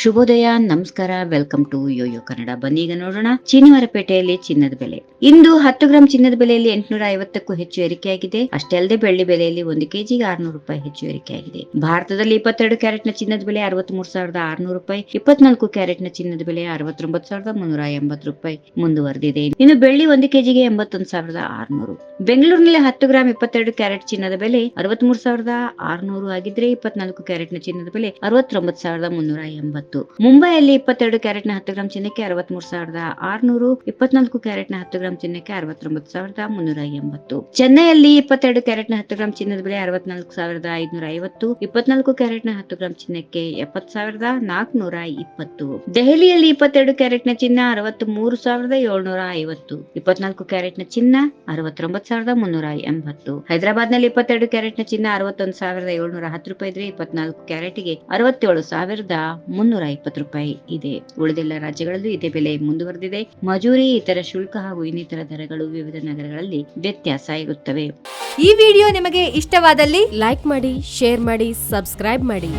ಶುಭೋದಯ, ನಮಸ್ಕಾರ, welcome to Yoyo Kannada. ಬನ್ನಿ ಈಗ ನೋಡೋಣ ಚಿನ್ನವರಪೇಟೆಯಲ್ಲಿ ಚಿನ್ನದ ಬೆಲೆ. ಇಂದು 10 ಗ್ರಾಂ ಚಿನ್ನದ ಬೆಲೆಯಲ್ಲಿ 850ಕ್ಕೂ ಹೆಚ್ಚು ಏರಿಕೆಯಾಗಿದೆ. ಅಷ್ಟೇ ಅಲ್ಲದೆ ಬೆಳ್ಳಿ ಬೆಲೆಯಲ್ಲಿ 1 ಕೆಜಿಗೆ 600 ರೂಪಾಯಿ ಹೆಚ್ಚು ಏರಿಕೆಯಾಗಿದೆ. ಭಾರತದಲ್ಲಿ 22 ಕ್ಯಾರೆಟ್ನ ಚಿನ್ನದ ಬೆಲೆ 63,600 ರೂಪಾಯಿ, 24 ಕ್ಯಾರೆಟ್ನ ಚಿನ್ನದ ಬೆಲೆ 69,380 ರೂಪಾಯಿ ಮುಂದುವರೆದಿದೆ. ಇನ್ನು ಬೆಳ್ಳಿ 1 ಕೆಜಿಗೆ 81,600. ಬೆಂಗಳೂರಿನಲ್ಲಿ 10 ಗ್ರಾಂ 22 ಕ್ಯಾರೆಟ್ ಚಿನ್ನದ ಬೆಲೆ 63,600 ಆಗಿದ್ರೆ 24 ಕ್ಯಾರೆಟ್ನ ಚಿನ್ನದ ಬೆಲೆ 69,380. ಮುಂಬೈಯಲ್ಲಿ 22 ಕ್ಯಾರೆಟ್ನ 10 ಗ್ರಾಂ ಚಿನ್ನಕ್ಕೆ 63,600, 24 ಕ್ಯಾರೆಟ್ನ 10 ಗ್ರಾಂ ಚಿನ್ನಕ್ಕೆ 69,380. ಚೆನ್ನೈಯಲ್ಲಿ 22 ಕ್ಯಾರೆಟ್ನ 10 ಗ್ರಾಂ ಚಿನ್ನದ ಬೆಲೆ 64,550, 24 ಕ್ಯಾರೆಟ್ನ 10 ಗ್ರಾಂ ಚಿನ್ನಕ್ಕೆ 70,420. ದೆಹಲಿಯಲ್ಲಿ 22 ಕ್ಯಾರೆಟ್ನ ಚಿನ್ನ 63,750, 24 ಕ್ಯಾರೆಟ್ನ ಚಿನ್ನ 69,380. ಹೈದರಾಬಾದ್ನಲ್ಲಿ 22 ಕ್ಯಾರೆಟ್ನ ಚಿನ್ನ 61,710 ರೂಪಾಯಿ ಇದ್ರೆ 24 ಕ್ಯಾರೆಟ್ಗೆ 67,320 ರೂಪಾಯಿ ಇದೆ. ಉಳಿದೆಲ್ಲ ರಾಜ್ಯಗಳಲ್ಲೂ ಇದೇ ಬೆಲೆ ಮುಂದುವರೆದಿದೆ. ಮಜೂರಿ, ಇತರ ಶುಲ್ಕ ಹಾಗೂ ಇನ್ನಿತರ ದರಗಳು ವಿವಿಧ ನಗರಗಳಲ್ಲಿ ವ್ಯತ್ಯಾಸ ಇರುತ್ತವೆ. ಈ ವಿಡಿಯೋ ನಿಮಗೆ ಇಷ್ಟವಾದಲ್ಲಿ ಲೈಕ್ ಮಾಡಿ, ಶೇರ್ ಮಾಡಿ, ಸಬ್ಸ್ಕ್ರೈಬ್ ಮಾಡಿ.